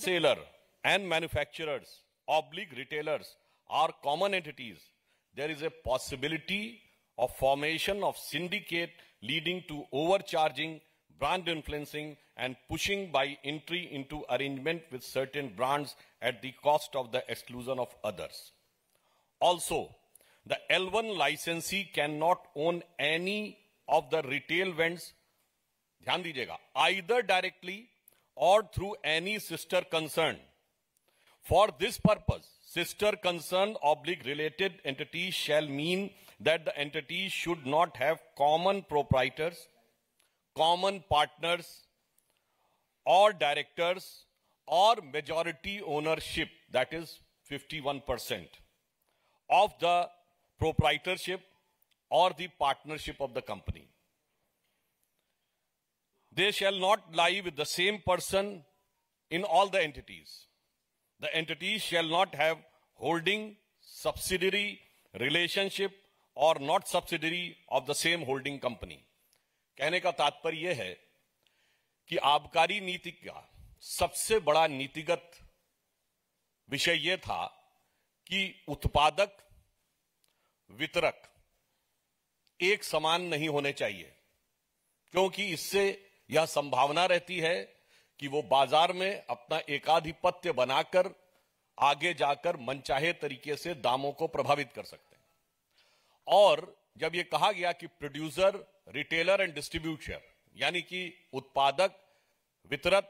Seller and manufacturers, oblique retailers are common entities. There is a possibility of formation of syndicate leading to overcharging, brand influencing, and pushing by entry into arrangement with certain brands at the cost of the exclusion of others. Also, the L1 licensee cannot own any of the retail vends, ध्यान दीजिएगा, either directly or through any sister concern. For this purpose, sister concern oblique related entities shall mean that the entities should not have common proprietors, common partners, or directors, or majority ownership, that is 51%, of the proprietorship or the partnership of the company. They shall not lie with the same person in all the entities. The entities shall not have holding, subsidiary, relationship or not subsidiary of the same holding company. कहने का तात्पर्य यह है कि आबकारी नीति का सबसे बड़ा नीतिगत विषय यह था कि उत्पादक, वितरक एक समान नहीं होने चाहिए, क्योंकि इससे यह संभावना रहती है कि वो बाजार में अपना एकाधिपत्य बनाकर आगे जाकर मनचाहे तरीके से दामों को प्रभावित कर सकते हैं। और जब ये कहा गया कि प्रोड्यूसर, रिटेलर एंड डिस्ट्रीब्यूटर, यानी कि उत्पादक, वितरक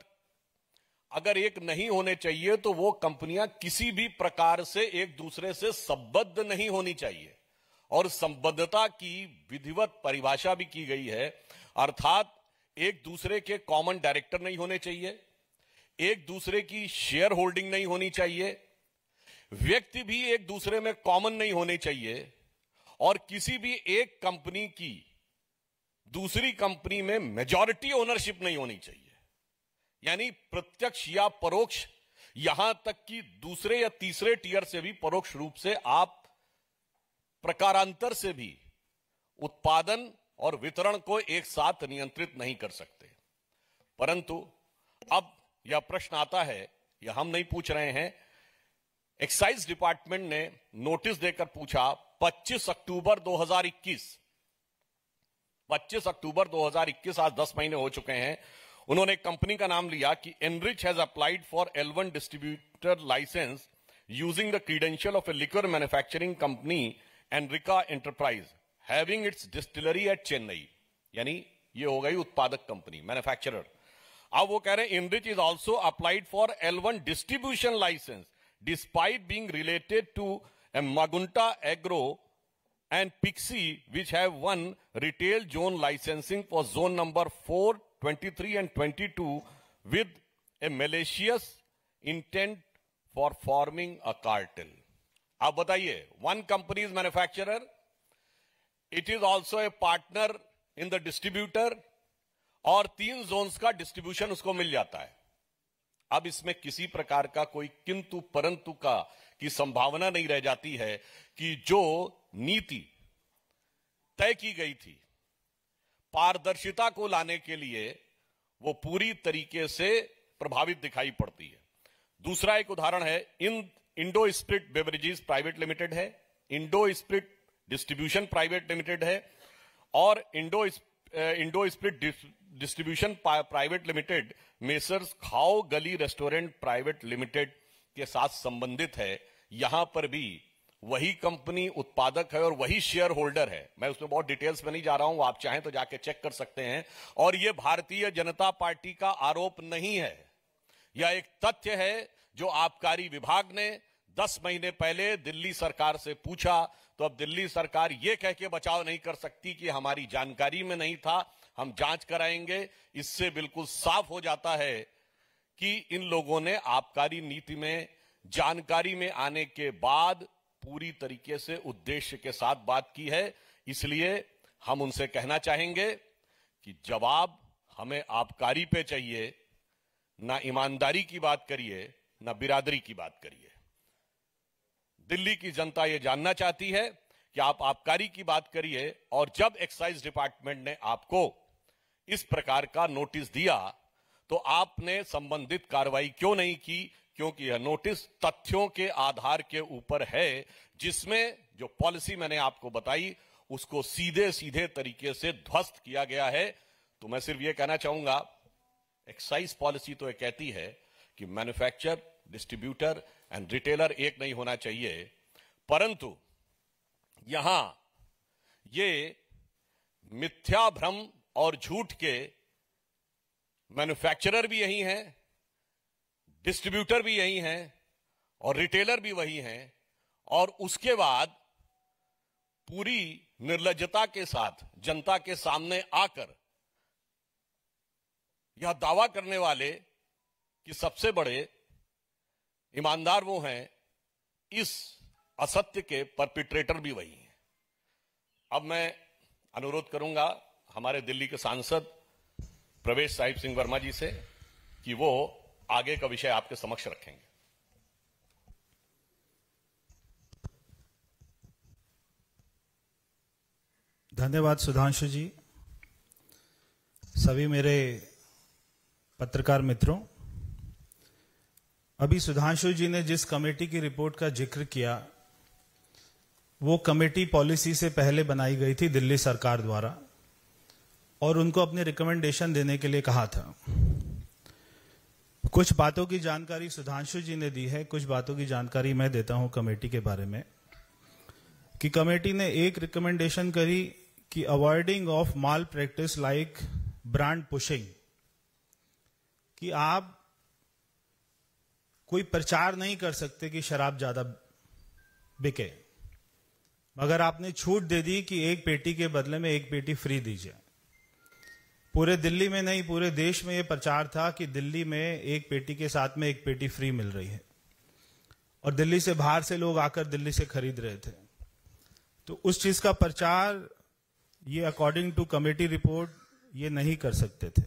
अगर एक नहीं होने चाहिए तो वो कंपनियां किसी भी प्रकार से एक दूसरे से संबद्ध नहीं होनी चाहिए। और संबद्धता की विधिवत परिभाषा भी की गई है, अर्थात एक दूसरे के कॉमन डायरेक्टर नहीं होने चाहिए, एक दूसरे की शेयर होल्डिंग नहीं होनी चाहिए, व्यक्ति भी एक दूसरे में कॉमन नहीं होने चाहिए, और किसी भी एक कंपनी की दूसरी कंपनी में मेजॉरिटी ओनरशिप नहीं होनी चाहिए। यानी प्रत्यक्ष या परोक्ष, यहां तक कि दूसरे या तीसरे टियर से भी परोक्ष रूप से आप प्रकारांतर से भी उत्पादन और वितरण को एक साथ नियंत्रित नहीं कर सकते। परंतु अब यह प्रश्न आता है, यह हम नहीं पूछ रहे हैं, एक्साइज डिपार्टमेंट ने नोटिस देकर पूछा 25 अक्टूबर 2021, 25 अक्टूबर 2021, आज 10 महीने हो चुके हैं। उन्होंने कंपनी का नाम लिया कि Enrich has applied for L1 distributor license using the credential of a liquor manufacturing company Enrica enterprise having its distillery at Chennai. यानी ये हो गई उत्पादक कंपनी, मैन्युफैक्चरर। अब वो कह रहे हैं enrich is also applied for L1 distribution license despite being related to Magunta Agro and Pixie, which have won retail zone licensing for zone number 4, 23 and 22 with a malicious intent for forming a cartel. आप बताइए, one company is manufacturer, it is also a partner in the distributor, और 3 zones का distribution उसको मिल जाता है। अब इसमें किसी प्रकार का कोई किंतु परंतु का की संभावना नहीं रह जाती है कि जो नीति तय की गई थी पारदर्शिता को लाने के लिए वो पूरी तरीके से प्रभावित दिखाई पड़ती है। दूसरा एक उदाहरण है, Indo spirit beverages private limited है, Indo spirit distribution private limited है, और Indo spirit distribution private limited messrs Khao Gali restaurant private limited के साथ संबंधित है। यहां पर भी वही कंपनी उत्पादक है और वही शेयर होल्डर है। मैं उसमें बहुत डिटेल्स में नहीं जा रहा हूं, आप चाहें तो जाके चेक कर सकते हैं। और यह भारतीय जनता पार्टी का आरोप नहीं है, यह एक तथ्य है जो आबकारी विभाग ने 10 महीने पहले दिल्ली सरकार से पूछा, तो अब दिल्ली सरकार यह कह के बचाव नहीं कर सकती कि हमारी जानकारी में नहीं था, हम जांच कराएंगे। इससे बिल्कुल साफ हो जाता है कि इन लोगों ने आबकारी नीति में जानकारी में आने के बाद पूरी तरीके से उद्देश्य के साथ बात की है। इसलिए हम उनसे कहना चाहेंगे कि जवाब हमें आबकारी पे चाहिए, ना ईमानदारी की बात करिए, ना बिरादरी की बात करिए। दिल्ली की जनता यह जानना चाहती है कि आप आबकारी की बात करिए, और जब एक्साइज डिपार्टमेंट ने आपको इस प्रकार का नोटिस दिया तो आपने संबंधित कार्रवाई क्यों नहीं की? क्योंकि यह नोटिस तथ्यों के आधार के ऊपर है, जिसमें जो पॉलिसी मैंने आपको बताई उसको सीधे सीधे तरीके से ध्वस्त किया गया है। तो मैं सिर्फ यह कहना चाहूंगा, एक्साइज पॉलिसी तो यह कहती है कि मैन्युफैक्चरर, डिस्ट्रीब्यूटर एंड रिटेलर एक नहीं होना चाहिए, परंतु यहां ये मिथ्या भ्रम और झूठ के मैन्युफैक्चरर भी यही हैं, डिस्ट्रीब्यूटर भी यही हैं और रिटेलर भी वही हैं, और उसके बाद पूरी निर्लज्जता के साथ जनता के सामने आकर यह दावा करने वाले कि सबसे बड़े ईमानदार वो हैं, इस असत्य के परपिट्रेटर भी वही हैं। अब मैं अनुरोध करूंगा हमारे दिल्ली के सांसद प्रवेश साहिब सिंह वर्मा जी से कि वो आगे का विषय आपके समक्ष रखेंगे। धन्यवाद सुधांशु जी। सभी मेरे पत्रकार मित्रों, अभी सुधांशु जी ने जिस कमेटी की रिपोर्ट का जिक्र किया, वो कमेटी पॉलिसी से पहले बनाई गई थी दिल्ली सरकार द्वारा, और उनको अपने रिकमेंडेशन देने के लिए कहा था। कुछ बातों की जानकारी सुधांशु जी ने दी है, कुछ बातों की जानकारी मैं देता हूं कमेटी के बारे में। कि कमेटी ने एक रिकमेंडेशन करी कि avoiding of mall practice like brand pushing, कि आप कोई प्रचार नहीं कर सकते कि शराब ज्यादा बिके, मगर आपने छूट दे दी कि एक पेटी के बदले में एक पेटी फ्री दीजिए। पूरे दिल्ली में नहीं, पूरे देश में यह प्रचार था कि दिल्ली में एक पेटी के साथ में एक पेटी फ्री मिल रही है, और दिल्ली से बाहर से लोग आकर दिल्ली से खरीद रहे थे। तो उस चीज का प्रचार ये अकॉर्डिंग टू कमेटी रिपोर्ट ये नहीं कर सकते थे।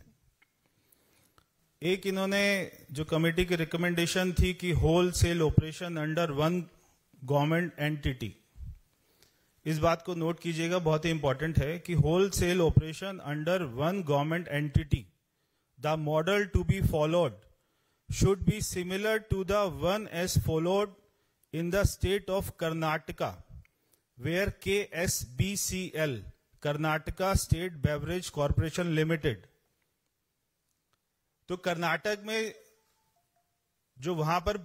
एक इन्होंने जो कमेटी की रिकमेंडेशन थी कि wholesale operation under one government entity, इस बात को नोट कीजिएगा, बहुत ही इंपॉर्टेंट है कि wholesale operation under one government entity, the model to be followed should be similar to the one as followed in the state of Karnataka, where KSBCL, Karnataka state beverage corporation limited, तो कर्नाटक में जो वहां पर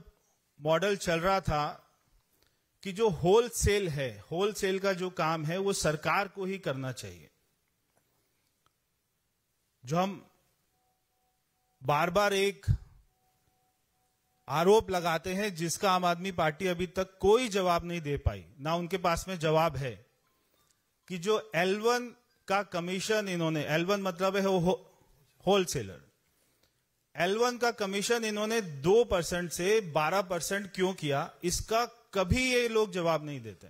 model चल रहा था कि जो होलसेल है, होलसेल का जो काम है वो सरकार को ही करना चाहिए। जो हम बार बार एक आरोप लगाते हैं जिसका आम आदमी पार्टी अभी तक कोई जवाब नहीं दे पाई, ना उनके पास में जवाब है, कि जो L1 का कमीशन इन्होंने, L1 मतलब है होलसेलर, L1 का कमीशन इन्होंने 2% से 12% क्यों किया, इसका कभी ये लोग जवाब नहीं देते।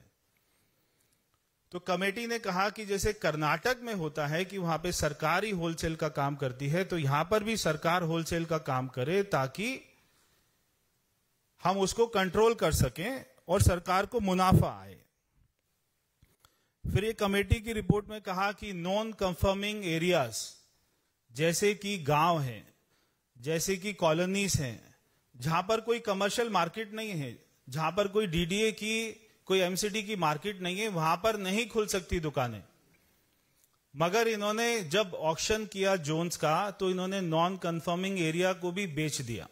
तो कमेटी ने कहा कि जैसे कर्नाटक में होता है कि वहां पे सरकार ही होलसेल का काम करती है, तो यहां पर भी सरकार होलसेल का काम करे ताकि हम उसको कंट्रोल कर सकें और सरकार को मुनाफा आए। फिर ये कमेटी की रिपोर्ट में कहा कि नॉन कंफर्मिंग एरियाज, जैसे कि गांव हैं, जैसे कि कॉलोनीज हैं, जहां पर कोई कमर्शियल मार्केट नहीं है, जहां पर कोई डीडीए की, कोई एमसीडी की मार्केट नहीं है, वहां पर नहीं खुल सकती दुकानें। मगर इन्होंने जब ऑक्शन किया जोन्स का, तो इन्होंने नॉन कंफर्मिंग एरिया को भी बेच दिया।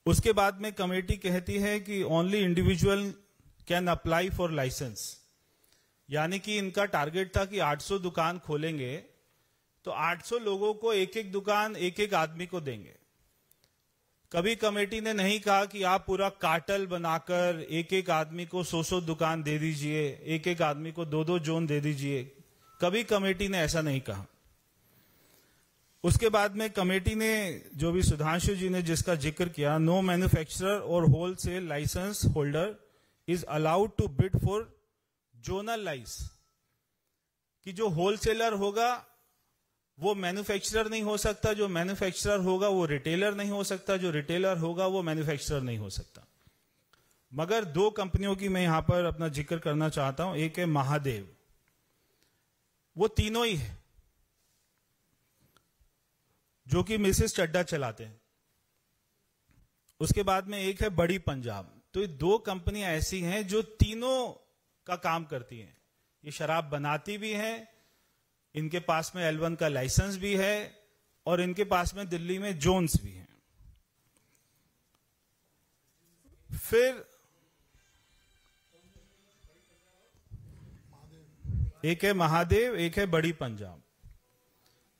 उसके बाद में कमेटी कहती है कि only individual can apply for license, यानी कि इनका टारगेट था कि 800 दुकान खोलेंगे, तो 800 लोगों को एक एक दुकान एक एक आदमी को देंगे। कभी कमेटी ने नहीं कहा कि आप पूरा कार्टेल बनाकर एक एक आदमी को 100 दुकान दे दीजिए, एक एक आदमी को 2 जोन दे दीजिए, कभी कमेटी ने ऐसा नहीं कहा। उसके बाद में कमेटी ने, जो भी सुधांशु जी ने जिसका जिक्र किया, नो मैन्युफैक्चरर और wholesale license holder is allowed to bid for zonal लाइस, कि जो होलसेलर होगा वो मैन्युफैक्चरर नहीं हो सकता, जो मैन्युफैक्चरर होगा वो रिटेलर नहीं हो सकता, जो रिटेलर होगा वो मैन्युफैक्चरर नहीं हो सकता। मगर 2 कंपनियों की मैं यहां पर अपना जिक्र करना चाहता हूं। एक है महादेव, वो तीनों ही है। जो कि मिसेस चड्डा चलाते हैं। उसके बाद में एक है बड़ी पंजाब। तो ये दो कंपनियां ऐसी हैं जो तीनों का काम करती हैं। ये शराब बनाती भी हैं, इनके पास में L1 का लाइसेंस भी है, और इनके पास में दिल्ली में जोन्स भी हैं। फिर एक है महादेव, एक है बड़ी पंजाब।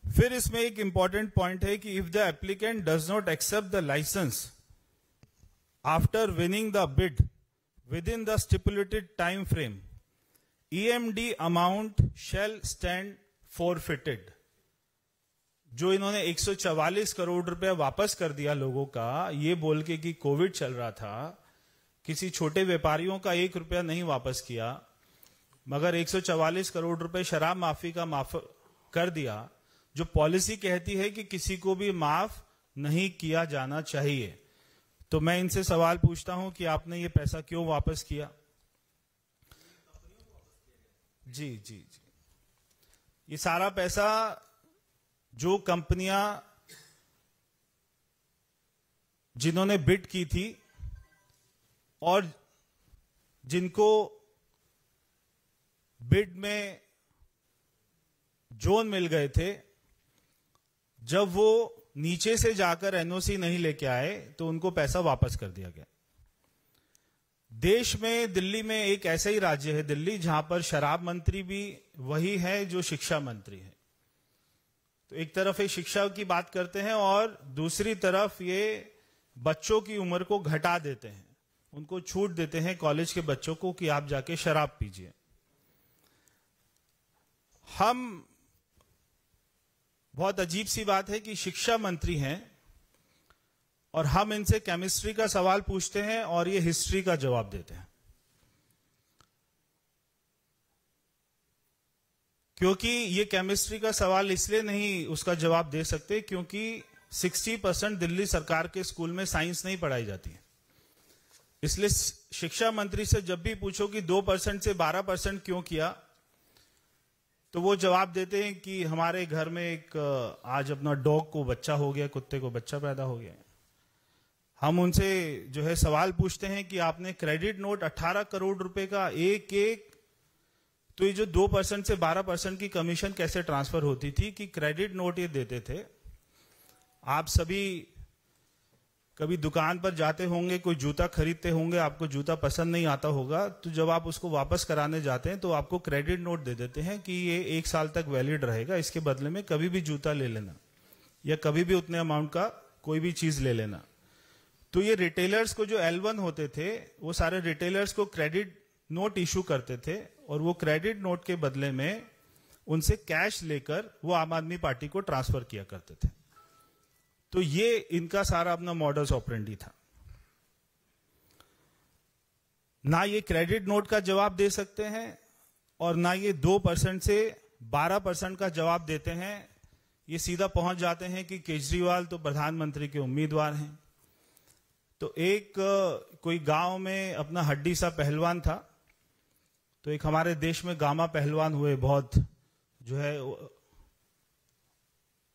फिर इसमें एक इंपॉर्टेंट पॉइंट है कि if the applicant does not accept the license after winning the bid within the stipulated time frame, EMD amount shall stand forfeited. जो इन्होंने 144 करोड़ रुपया वापस कर दिया लोगों का, ये बोल के कि कोविड चल रहा था, किसी छोटे व्यापारियों का 1 रुपया नहीं वापस किया, मगर 144 करोड़ रुपए शराब माफी का माफ कर दिया, जो पॉलिसी कहती है कि किसी को भी माफ नहीं किया जाना चाहिए। तो मैं इनसे सवाल पूछता हूं कि आपने ये पैसा क्यों वापस किया? जी जी जी, ये सारा पैसा जो कंपनियां जिन्होंने बिड की थी और जिनको बिड में जोन मिल गए थे, जब वो नीचे से जाकर एनओसी नहीं लेके आए तो उनको पैसा वापस कर दिया गया। देश में दिल्ली में एक ऐसा ही राज्य है दिल्ली, जहां पर शराब मंत्री भी वही है जो शिक्षा मंत्री है। तो एक तरफ ये शिक्षा की बात करते हैं और दूसरी तरफ ये बच्चों की उम्र को घटा देते हैं, उनको छूट देते हैं कॉलेज के बच्चों को कि आप जाके शराब पीजिए। हम, बहुत अजीब सी बात है कि शिक्षा मंत्री हैं और हम इनसे केमिस्ट्री का सवाल पूछते हैं और ये हिस्ट्री का जवाब देते हैं। क्योंकि ये केमिस्ट्री का सवाल इसलिए नहीं उसका जवाब दे सकते क्योंकि 60% दिल्ली सरकार के स्कूल में साइंस नहीं पढ़ाई जाती है। इसलिए शिक्षा मंत्री से जब भी पूछो कि 2% से 12% क्यों किया, तो वो जवाब देते हैं कि हमारे घर में एक आज अपना डॉग को बच्चा हो गया, कुत्ते को बच्चा पैदा हो गया। हम उनसे जो है सवाल पूछते हैं कि आपने क्रेडिट नोट 18 करोड़ रुपए का एक एक, तो ये जो 2% से 12% की कमीशन कैसे ट्रांसफर होती थी कि क्रेडिट नोट ये देते थे। आप सभी कभी दुकान पर जाते होंगे, कोई जूता खरीदते होंगे, आपको जूता पसंद नहीं आता होगा, तो जब आप उसको वापस कराने जाते हैं तो आपको क्रेडिट नोट दे देते हैं कि ये 1 साल तक वैलिड रहेगा, इसके बदले में कभी भी जूता ले लेना या कभी भी उतने अमाउंट का कोई भी चीज ले लेना। तो ये रिटेलर्स को जो L1 होते थे, वो सारे रिटेलर्स को क्रेडिट नोट इशू करते थे और वो क्रेडिट नोट के बदले में उनसे कैश लेकर वो आम आदमी पार्टी को ट्रांसफर किया करते थे। तो ये इनका सारा अपना मॉडस ऑपरेंडी था। ना ये क्रेडिट नोट का जवाब दे सकते हैं और ना ये 2% से 12% का जवाब देते हैं। ये सीधा पहुंच जाते हैं कि केजरीवाल तो प्रधानमंत्री के उम्मीदवार हैं। तो एक कोई गांव में अपना हड्डी सा पहलवान था, तो एक हमारे देश में गामा पहलवान हुए, बहुत जो है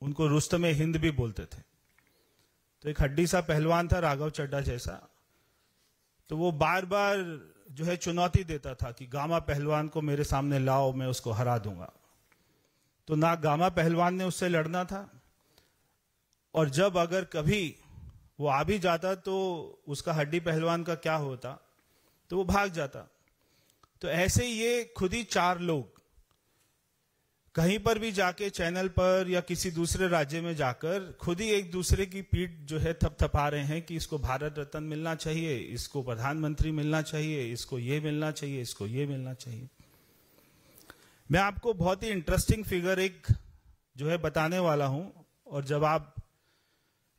उनको रुस्तमे हिंद भी बोलते थे। तो एक हड्डी सा पहलवान था राघव चड्ढा जैसा, तो वो बार बार जो है चुनौती देता था कि गामा पहलवान को मेरे सामने लाओ, मैं उसको हरा दूंगा। तो ना गामा पहलवान ने उससे लड़ना था, और जब अगर कभी वो आ भी जाता तो उसका हड्डी पहलवान का क्या होता, तो वो भाग जाता। तो ऐसे ये खुद ही 4 लोग कहीं पर भी जाके चैनल पर या किसी दूसरे राज्य में जाकर खुद ही एक दूसरे की पीठ जो है थपथपा रहे हैं कि इसको भारत रत्न मिलना चाहिए, इसको प्रधानमंत्री मिलना चाहिए, इसको ये मिलना चाहिए, इसको ये मिलना चाहिए। मैं आपको बहुत ही इंटरेस्टिंग फिगर एक जो है बताने वाला हूं, और जब आप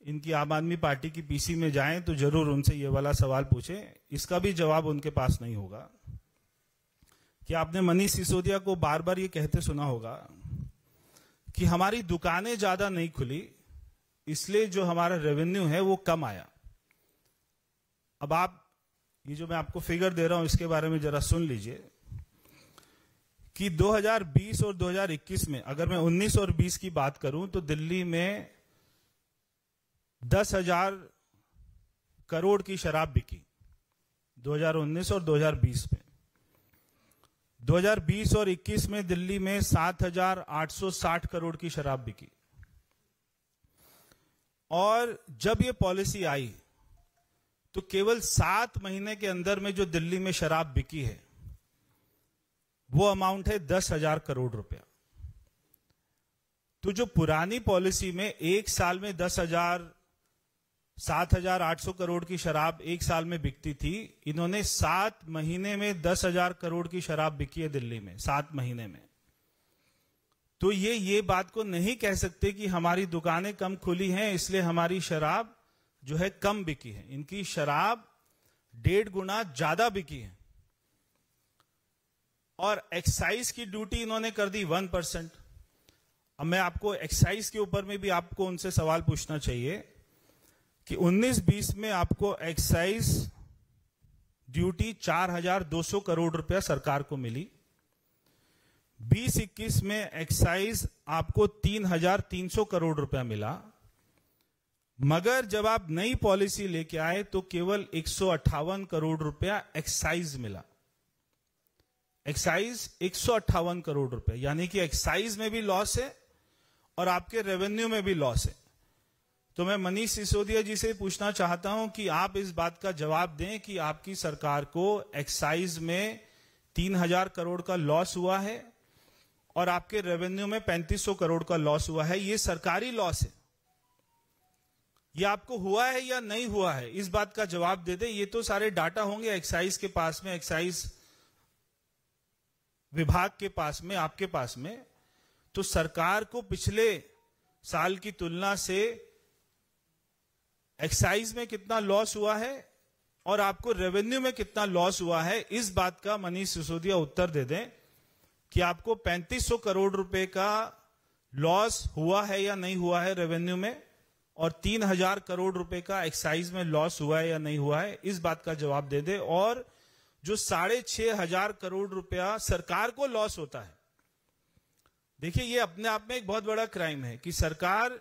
इनकी आम आदमी पार्टी की पीसी में जाएं तो जरूर उनसे ये वाला सवाल पूछें, इसका भी जवाब उनके पास नहीं होगा। कि आपने मनीष सिसोदिया को बार बार ये कहते सुना होगा कि हमारी दुकानें ज्यादा नहीं खुली, इसलिए जो हमारा रेवेन्यू है वो कम आया। अब आप ये जो मैं आपको फिगर दे रहा हूं इसके बारे में जरा सुन लीजिए कि 2020 और 2021 में, अगर मैं 19 और 20 की बात करूं तो दिल्ली में 10,000 करोड़ की शराब बिकी 2019 और 2020 में। 2020 और 21 में दिल्ली में 7,860 करोड़ की शराब बिकी। और जब ये पॉलिसी आई तो केवल 7 महीने के अंदर में जो दिल्ली में शराब बिकी है वो अमाउंट है 10,000 करोड़ रुपया। तो जो पुरानी पॉलिसी में एक साल में 7,800 करोड़ की शराब एक साल में बिकती थी, इन्होंने 7 महीने में 10,000 करोड़ की शराब बिकी है दिल्ली में 7 महीने में। तो ये बात को नहीं कह सकते कि हमारी दुकानें कम खुली हैं इसलिए हमारी शराब जो है कम बिकी है। इनकी शराब 1.5 गुना ज्यादा बिकी है। और एक्साइज की ड्यूटी इन्होंने कर दी 1%। अब मैं आपको एक्साइज के ऊपर में भी आपको उनसे सवाल पूछना चाहिए कि 19-20 में आपको एक्साइज ड्यूटी 4,200 करोड़ रुपया सरकार को मिली। 20-21 में एक्साइज आपको 3,300 करोड़ रुपया मिला। मगर जब आप नई पॉलिसी लेके आए तो केवल 158 करोड़ रुपया एक्साइज मिला। एक्साइज 158 करोड़ रुपए, यानी कि एक्साइज में भी लॉस है और आपके रेवेन्यू में भी लॉस है। तो मैं मनीष सिसोदिया जी से पूछना चाहता हूं कि आप इस बात का जवाब दें कि आपकी सरकार को एक्साइज में 3,000 करोड़ का लॉस हुआ है और आपके रेवेन्यू में 3,500 करोड़ का लॉस हुआ है। ये सरकारी लॉस है। ये आपको हुआ है या नहीं हुआ है, इस बात का जवाब दे दें। ये तो सारे डाटा होंगे एक्साइज के पास में, एक्साइज विभाग के पास में, आपके पास में। तो सरकार को पिछले साल की तुलना से एक्साइज में कितना लॉस हुआ है और आपको रेवेन्यू में कितना लॉस हुआ है, इस बात का मनीष सिसोदिया उत्तर दे दें कि आपको 3,500 करोड़ रुपए का लॉस हुआ है या नहीं हुआ है रेवेन्यू में, और 3,000 करोड़ रुपए का एक्साइज में लॉस हुआ है या नहीं हुआ है, इस बात का जवाब दे दे। और जो 6,500 करोड़ रुपया सरकार को लॉस होता है, देखिए ये अपने आप में एक बहुत बड़ा क्राइम है कि सरकार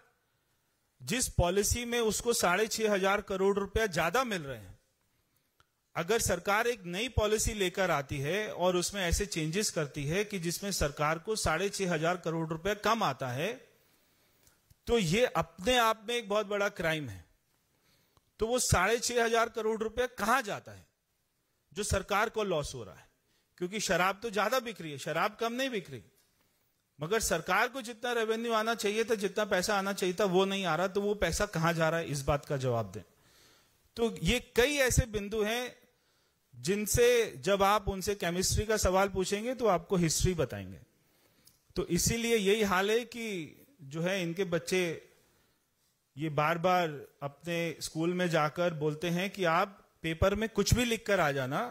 जिस पॉलिसी में उसको 6,500 करोड़ रुपया ज्यादा मिल रहे हैं, अगर सरकार एक नई पॉलिसी लेकर आती है और उसमें ऐसे चेंजेस करती है कि जिसमें सरकार को 6,500 करोड़ रुपया कम आता है, तो ये अपने आप में एक बहुत बड़ा क्राइम है। तो वो 6,500 करोड़ रुपया कहां जाता है जो सरकार को लॉस हो रहा है? क्योंकि शराब तो ज्यादा बिक रही है, शराब कम नहीं बिक रही, मगर सरकार को जितना रेवेन्यू आना चाहिए था, जितना पैसा आना चाहिए था, वो नहीं आ रहा। तो वो पैसा कहां जा रहा है, इस बात का जवाब दें। तो ये कई ऐसे बिंदु हैं जिनसे जब आप उनसे केमिस्ट्री का सवाल पूछेंगे तो आपको हिस्ट्री बताएंगे। तो इसीलिए यही हाल है कि जो है इनके बच्चे ये बार बार अपने स्कूल में जाकर बोलते हैं कि आप पेपर में कुछ भी लिखकर आ जाना,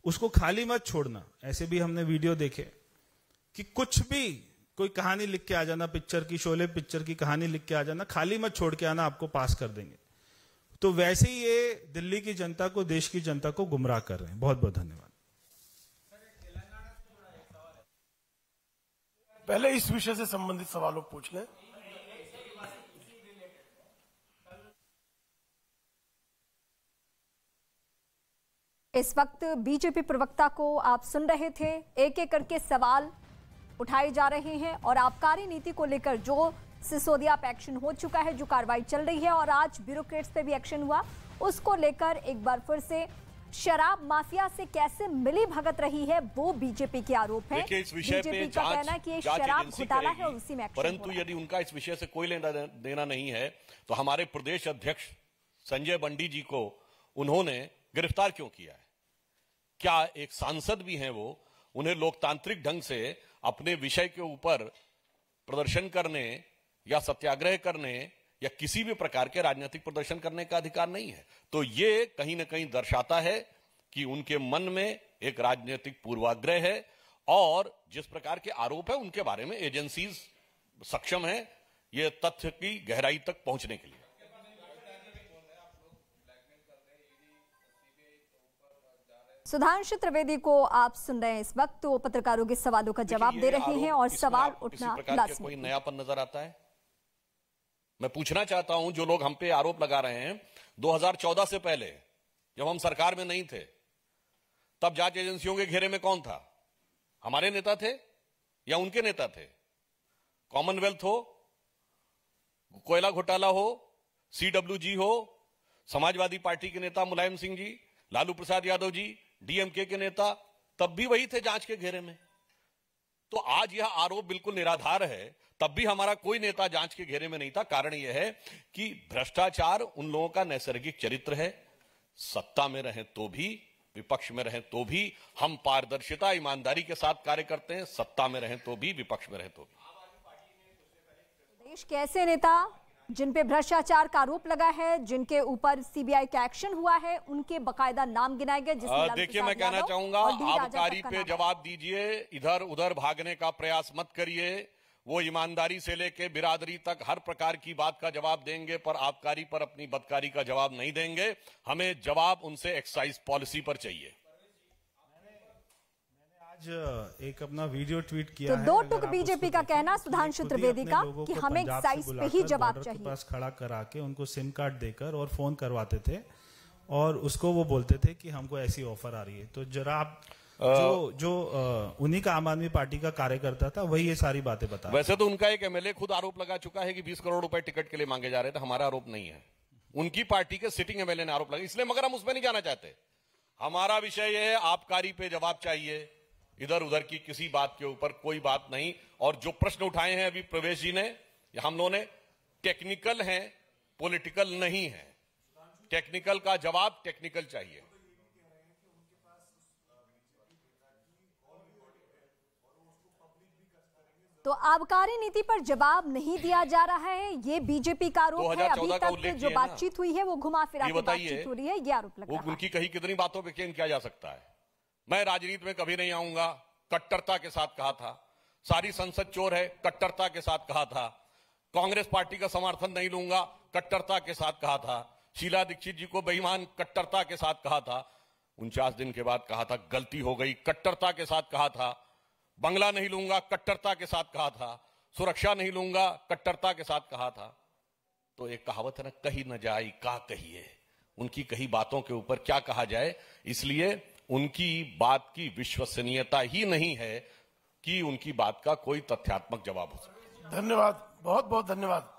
उसको खाली मत छोड़ना। ऐसे भी हमने वीडियो देखे कि कुछ भी कोई कहानी लिख के आ जाना, पिक्चर की, शोले पिक्चर की कहानी लिख के आ जाना, खाली मत छोड़ के आना, आपको पास कर देंगे। तो वैसे ही ये दिल्ली की जनता को, देश की जनता को गुमराह कर रहे हैं। बहुत बहुत धन्यवाद। पहले इस विषय से संबंधित सवालों पूछ लें। इस वक्त बीजेपी प्रवक्ता को आप सुन रहे थे। एक एक करके सवाल उठाए जा रहे हैं और आबकारी नीति को लेकर जो सिसोदिया पे एक्शन हो चुका है, जो कार्रवाई चल रही है और आज ब्यूरोक्रेट्स पे भी एक्शन हुआ, उसको लेकर एक बार फिर से शराब माफिया से कैसे मिली भगत रही है वो बीजेपी के आरोप है। इस विषय पे बीजेपी का कहना है कि ये शराब घोटाला है और उसी में एक्शन हो रहा है। परंतु यदि उनका इस विषय से कोई लेना देना नहीं है तो हमारे प्रदेश अध्यक्ष संजय बंडी जी को उन्होंने गिरफ्तार क्यों किया है? क्या एक सांसद भी हैं वो? उन्हें लोकतांत्रिक ढंग से अपने विषय के ऊपर प्रदर्शन करने या सत्याग्रह करने या किसी भी प्रकार के राजनीतिक प्रदर्शन करने का अधिकार नहीं है। तो ये कहीं ना कहीं दर्शाता है कि उनके मन में एक राजनीतिक पूर्वाग्रह है और जिस प्रकार के आरोप है उनके बारे में एजेंसीज सक्षम है ये तथ्य की गहराई तक पहुंचने के लिए। सुधांशु त्रिवेदी को आप सुन रहे हैं इस वक्त, वो पत्रकारों के सवालों का जवाब दे रहे हैं और सवाल उठना लाज़मी। कोई नयापन नजर आता है? मैं पूछना चाहता हूं, जो लोग हम पे आरोप लगा रहे हैं, 2014 से पहले जब हम सरकार में नहीं थे, तब जांच एजेंसियों के घेरे में कौन था? हमारे नेता थे या उनके नेता थे? कॉमनवेल्थ हो, कोयला घोटाला हो, CWG हो, समाजवादी पार्टी के नेता मुलायम सिंह जी, लालू प्रसाद यादव जी, DMK के नेता, तब भी वही थे जांच के घेरे में। तो आज यह आरोप बिल्कुल निराधार है। तब भी हमारा कोई नेता जांच के घेरे में नहीं था। कारण यह है कि भ्रष्टाचार उन लोगों का नैसर्गिक चरित्र है। सत्ता में रहें तो भी, विपक्ष में रहें तो भी हम पारदर्शिता, ईमानदारी के साथ कार्य करते हैं। सत्ता में रहें तो भी, विपक्ष में रहें तो भी। देश के ऐसे नेता जिन पे भ्रष्टाचार का आरोप लगा है, जिनके ऊपर CBI का एक्शन हुआ है, उनके बकायदा नाम गिनाए गए। देखिए, मैं कहना चाहूंगा, आबकारी पे जवाब दीजिए, इधर उधर भागने का प्रयास मत करिए। वो ईमानदारी से लेके बिरादरी तक हर प्रकार की बात का जवाब देंगे, पर आबकारी पर अपनी बदकारी का जवाब नहीं देंगे। हमें जवाब उनसे एक्साइज पॉलिसी पर चाहिए। आज एक अपना वीडियो ट्वीट किया तो है। दो टुक बीजेपी का कहना सुधांशु त्रिवेदी का कि हमें एक्साइज पे ही जवाब चाहिए। पास खड़ा करा के उनको सिम कार्ड देकर और फोन करवाते थे, और उसको वो बोलते थे कि हमको ऐसी ऑफर आ रही है। तो जरा आप जो उन्हीं का आम आदमी पार्टी का कार्यकर्ता था, वही ये सारी बातें बता। वैसे तो उनका एक MLA खुद आरोप लगा चुका है कि 20 करोड़ रुपए टिकट के लिए मांगे जा रहे थे। हमारा आरोप नहीं है, उनकी पार्टी के सिटिंग MLA ने आरोप लगा, इसलिए, मगर हम उसमें नहीं जाना चाहते। हमारा विषय यह है, आबकारी पे जवाब चाहिए, इधर उधर की किसी बात के ऊपर कोई बात नहीं। और जो प्रश्न उठाए हैं अभी प्रवेश जी ने, हम लोगों ने, टेक्निकल हैं, पॉलिटिकल नहीं है। टेक्निकल का जवाब टेक्निकल चाहिए। तो आबकारी नीति पर जवाब नहीं दिया जा रहा है, ये बीजेपी का आरोप है। अभी तक जो बातचीत हुई है वो घुमा फिरा के बातचीत हो रही है, ये आरोप लगा रहा है। उनकी कही कितनी बातों पे चेंज किया जा सकता है। मैं राजनीति में कभी नहीं आऊंगा, कट्टरता के साथ कहा था। सारी संसद चोर है, कट्टरता के साथ कहा था। कांग्रेस पार्टी का समर्थन नहीं लूंगा, कट्टरता के साथ कहा था। शीला दीक्षित जी को बेईमान, कट्टरता के साथ कहा था। 49 दिन के बाद कहा था गलती हो गई, कट्टरता के साथ कहा था। बंगला नहीं लूंगा, कट्टरता के साथ कहा था। सुरक्षा नहीं लूंगा, कट्टरता के साथ कहा था। तो एक कहावत है ना, कही न जाए का कहिए। उनकी कही बातों के ऊपर क्या कहा जाए, इसलिए उनकी बात की विश्वसनीयता ही नहीं है कि उनकी बात का कोई तथ्यात्मक जवाब हो सके। धन्यवाद, बहुत बहुत धन्यवाद।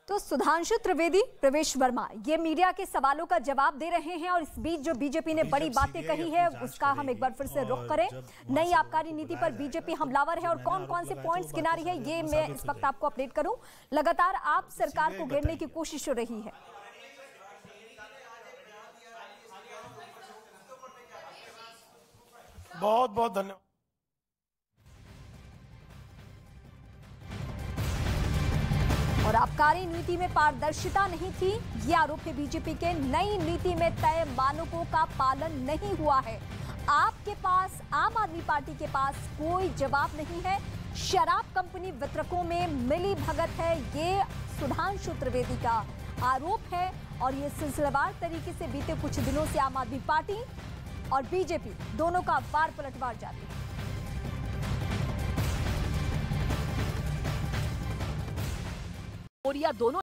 तो सुधांशु त्रिवेदी, प्रवेश वर्मा ये मीडिया के सवालों का जवाब दे रहे हैं, और इस बीच जो बीजेपी ने बड़ी बातें कही है उसका हम एक बार फिर से रुख करें। नई आबकारी नीति पर बीजेपी हमलावर है और कौन कौन से पॉइंट्स गिना रही है, ये मैं इस वक्त आपको अपडेट करूं। लगातार आप सरकार को घेरने की कोशिश हो रही है। बहुत बहुत धन्यवाद। और आबकारी नीति में पारदर्शिता नहीं थी, ये आरोप है बीजेपी के। नई नीति में तय मानकों का पालन नहीं हुआ है। आपके पास, आम आदमी पार्टी के पास कोई जवाब नहीं है। शराब कंपनी वितरकों में मिली भगत है, ये सुधांशु त्रिवेदी का आरोप है। और ये सिलसिलेवार तरीके से बीते कुछ दिनों से आम आदमी पार्टी और बीजेपी दोनों का वार पलटवार जारी है। और या दोनों